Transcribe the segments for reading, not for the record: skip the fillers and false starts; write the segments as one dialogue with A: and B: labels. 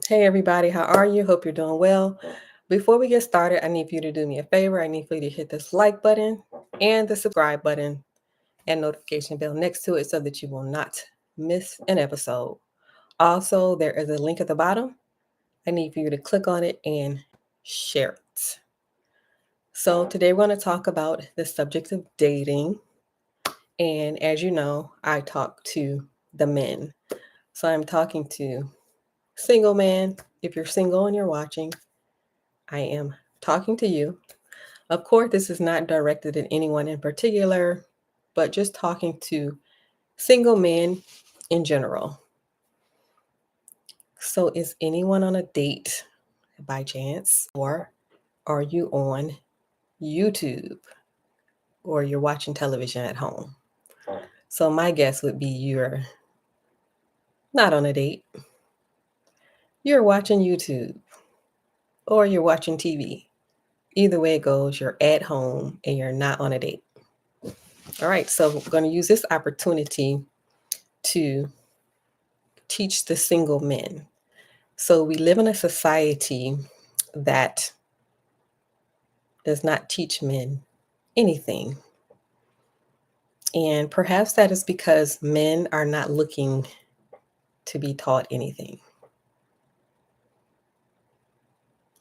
A: Hey everybody, how are you? Hope you're doing well. Before we get started, I need for you to do me a favor. I need for you to hit this like button and the subscribe button and notification bell next to it so that you will not miss an episode. Also, there is a link at the bottom. I need for you to click on it and share it. So, today we're going to talk about the subject of dating. And as you know, I talk to the men. So, I'm talking to single men. If you're single and you're watching, I am talking to you. Of course, this is not directed at anyone in particular, but just talking to single men in general. So, is anyone on a date by chance? Or are you on YouTube? Or you're watching television at home? So, my guess would be you're not on a date. You're watching YouTube or you're watching TV. Either way it goes, you're at home and you're not on a date. All right, so we're going to use this opportunity to teach the single men. So we live in a society that does not teach men anything. And perhaps that is because men are not looking to be taught anything.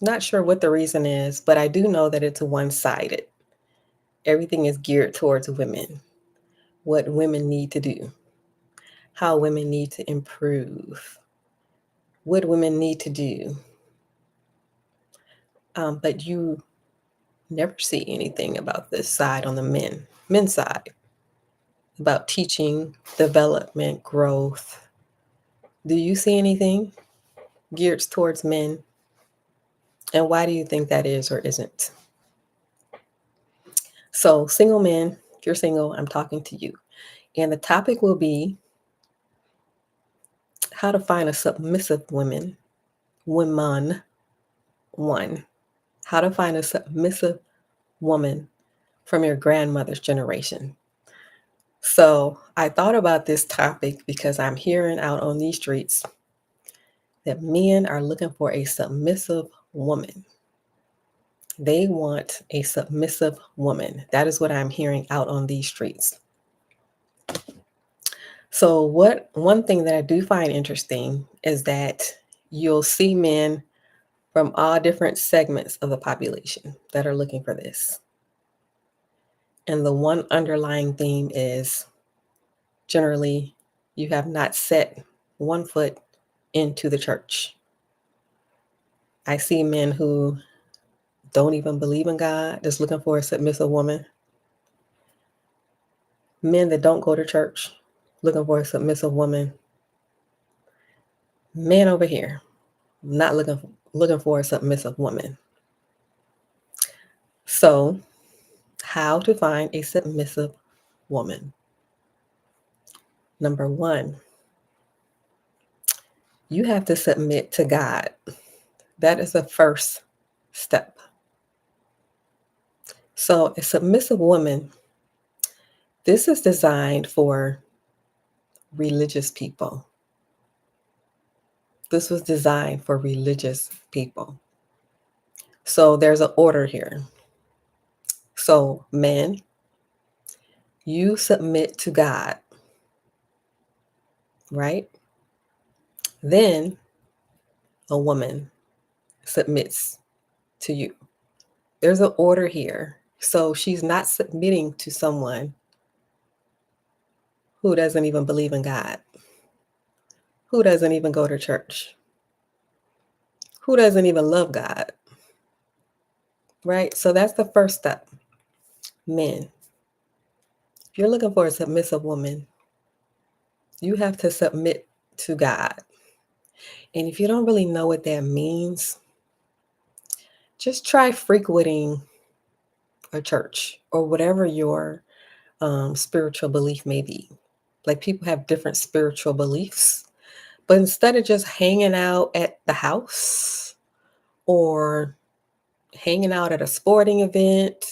A: Not sure what the reason is, but I do know that it's one-sided. Everything is geared towards women, what women need to do, how women need to improve, what women need to do. But you never see anything about this side on the men's side, about teaching, development, growth. Do you see anything geared towards men? And why do you think that is or isn't? So, single men, if you're single, I'm talking to you. And the topic will be how to find a submissive woman, one. How to find a submissive woman from your grandmother's generation. So, I thought about this topic because I'm hearing out on these streets that men are looking for a submissive woman. They want a submissive woman. That is what I'm hearing out on these streets. So, one thing that I do find interesting is that you'll see men from all different segments of the population that are looking for this. And the one underlying theme is generally you have not set one foot into the church. I see men who don't even believe in God, just looking for a submissive woman. Men that don't go to church, looking for a submissive woman. Men over here, not looking for a submissive woman. So, how to find a submissive woman? Number one, you have to submit to God. That is the first step. So, a submissive woman, this is designed for religious people. This was designed for religious people. So, there's an order here. So, men, you submit to God, right? Then a woman submits to you. There's an order here. So she's not submitting to someone who doesn't even believe in God, who doesn't even go to church, who doesn't even love God, right? So that's the first step. Men, if you're looking for a submissive woman, you have to submit to God. And if you don't really know what that means, just try frequenting a church or whatever your spiritual belief may be. Like people have different spiritual beliefs, but instead of just hanging out at the house or hanging out at a sporting event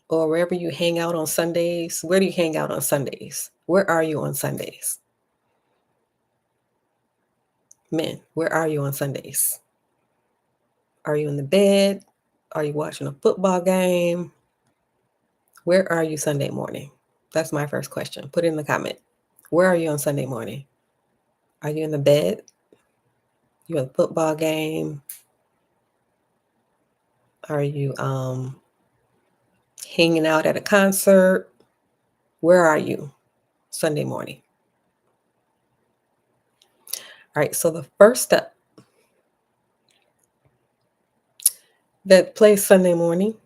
A: or wherever you hang out on Sundays, where do you hang out on Sundays? Where are you on Sundays? Men, where are you on Sundays? Are you in the bed? Are you watching a football game? Where are you Sunday morning? That's my first question. Put it in the comment. Where are you on Sunday morning? Are you in the bed? You at a football game? Are you hanging out at a concert? Where are you Sunday morning? All right, so the first step, that place Sunday morning,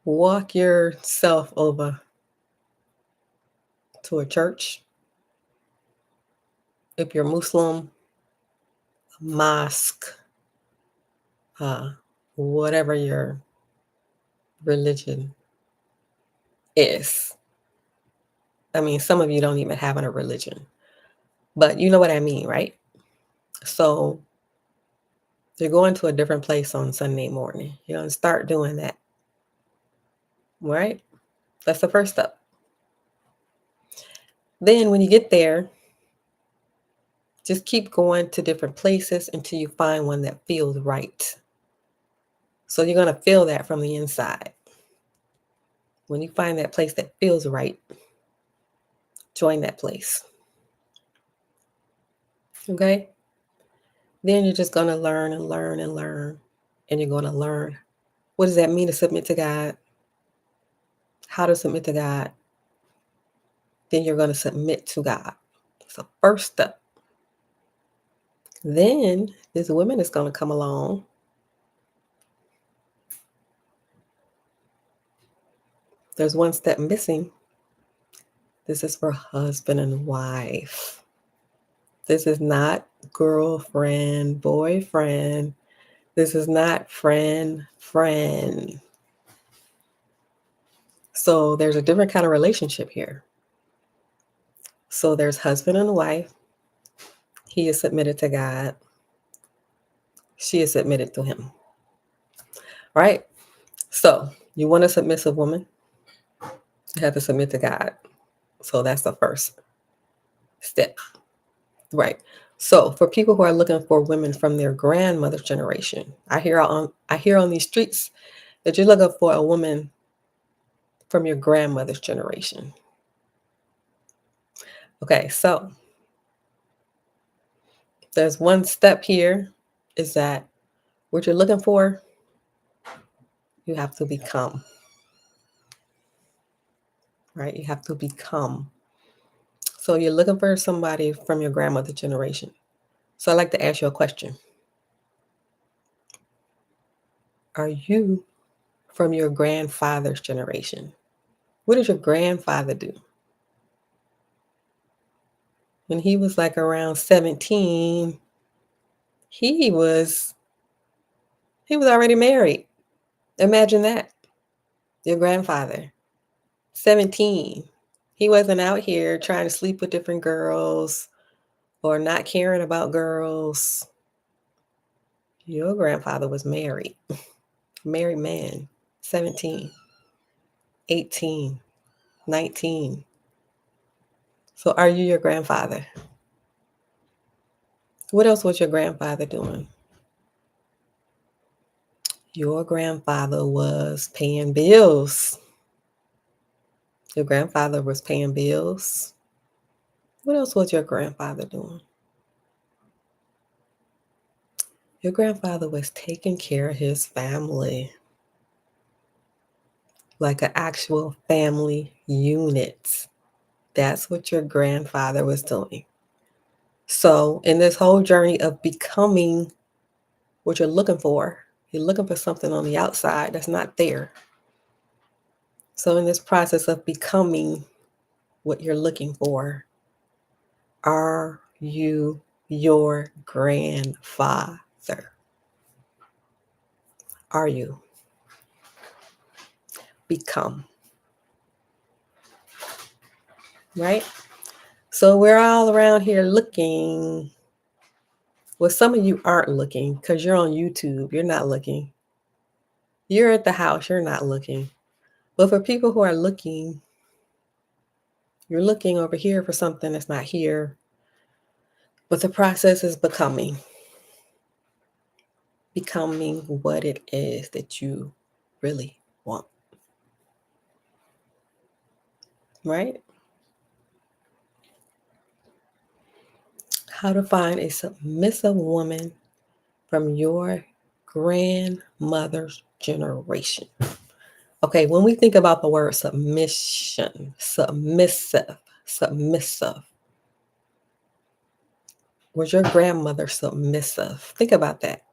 A: walk yourself over to a church. If you're Muslim, a mosque, whatever your religion is. I mean, some of you don't even have a religion, but you know what I mean, right? So you're going to a different place on Sunday morning. You're going to start doing that, right? That's the first step. Then when you get there, just keep going to different places until you find one that feels right. So you're going to feel that from the inside. When you find that place that feels right, join that place. Okay? Then you're just going to learn and learn and learn. And you're going to learn, what does that mean to submit to God? How to submit to God? Then you're going to submit to God. It's the first step. Then this woman is going to come along. There's one step missing. This is for husband and wife. This is not girlfriend, boyfriend. This is not friend. So there's a different kind of relationship here. So there's husband and wife. He is submitted to God. She is submitted to him. Right? So you want a submissive woman? You have to submit to God. So that's the first step. Right. So for people who are looking for women from their grandmother's generation, I hear on these streets that you're looking for a woman from your grandmother's generation. Okay, so there's one step here, is that what you're looking for, you have to become. Right? You have to become. So you're looking for somebody from your grandmother's generation. So I'd like to ask you a question. Are you from your grandfather's generation? What did your grandfather do? When he was like around 17, he was already married. Imagine that. Your grandfather, 17. He wasn't out here trying to sleep with different girls or not caring about girls. Your grandfather was married. Married man, 17, 18, 19. So are you your grandfather? What else was your grandfather doing? Your grandfather was paying bills. Your grandfather was paying bills. What else was your grandfather doing? Your grandfather was taking care of his family, like an actual family unit. That's what your grandfather was doing. So in this whole journey of becoming what you're looking for something on the outside that's not there. So in this process of becoming what you're looking for, are you your grandfather? Are you? Become. Right? So we're all around here looking. Well, some of you aren't looking because you're on YouTube. You're not looking. You're at the house. You're not looking. But for people who are looking, you're looking over here for something that's not here. But the process is becoming what it is that you really want. Right? How to find a submissive woman from your grandmother's generation. Okay, when we think about the word submission, submissive, was your grandmother submissive? Think about that.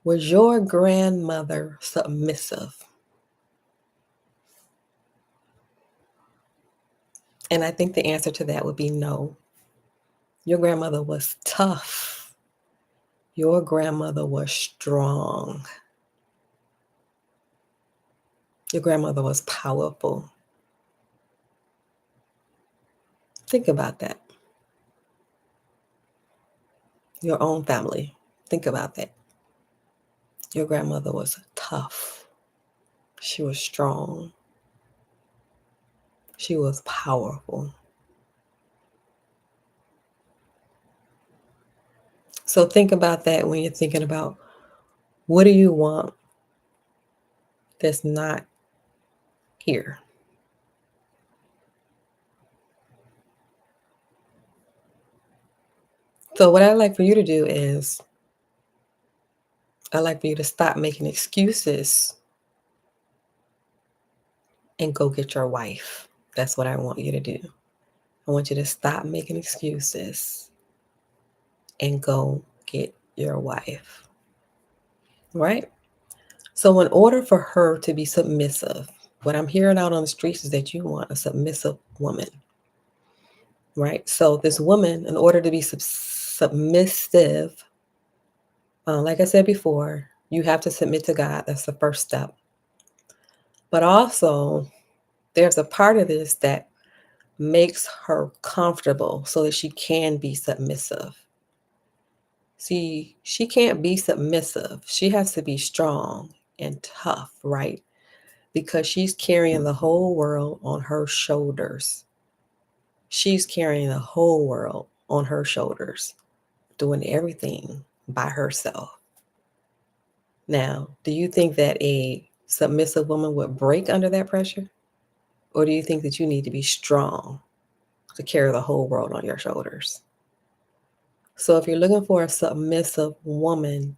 A: Was your grandmother submissive? And I think the answer to that would be no. Your grandmother was tough. Your grandmother was strong. Your grandmother was powerful. Think about that. Your own family. Think about that. Your grandmother was tough. She was strong. She was powerful. So think about that when you're thinking about what do you want that's not here. So what I'd like for you to do is I'd like for you to stop making excuses and go get your wife. That's what I want you to do. I want you to stop making excuses and go get your wife. Right? So in order for her to be submissive, what I'm hearing out on the streets is that you want a submissive woman. Right? So this woman, in order to be submissive, like I said before, you have to submit to God. That's the first step. But also, there's a part of this that makes her comfortable so that she can be submissive. See, she can't be submissive. She has to be strong and tough, right? Because she's carrying the whole world on her shoulders. She's carrying the whole world on her shoulders, doing everything by herself. Now, do you think that a submissive woman would break under that pressure? Or do you think that you need to be strong to carry the whole world on your shoulders? So if you're looking for a submissive woman,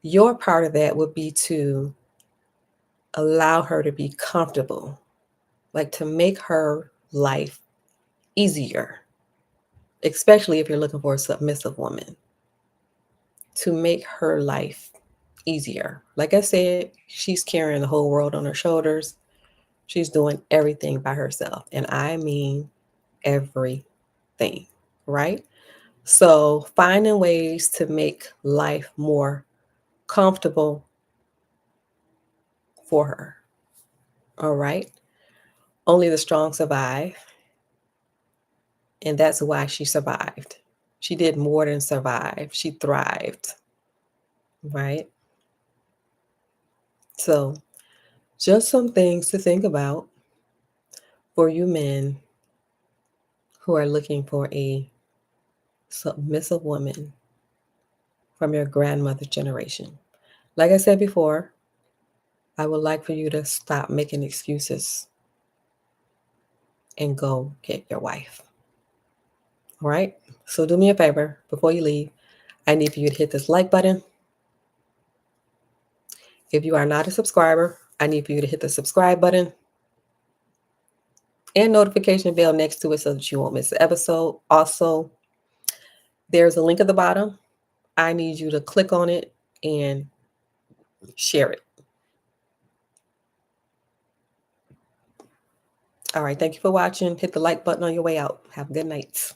A: your part of that would be to allow her to be comfortable, like to make her life easier, especially if you're looking for a submissive woman, to make her life easier. Like I said, she's carrying the whole world on her shoulders. She's doing everything by herself. And I mean everything, right? So finding ways to make life more comfortable for her. All right. Only the strong survive. And that's why she survived. She did more than survive. She thrived. Right. So just some things to think about for you men who are looking for a submissive woman from your grandmother's generation. Like I said before, I would like for you to stop making excuses and go get your wife. All right? So do me a favor before you leave. I need for you to hit this like button. If you are not a subscriber, I need for you to hit the subscribe button and notification bell next to it so that you won't miss the episode. Also, there's a link at the bottom. I need you to click on it and share it. All right. Thank you for watching. Hit the like button on your way out. Have a good night.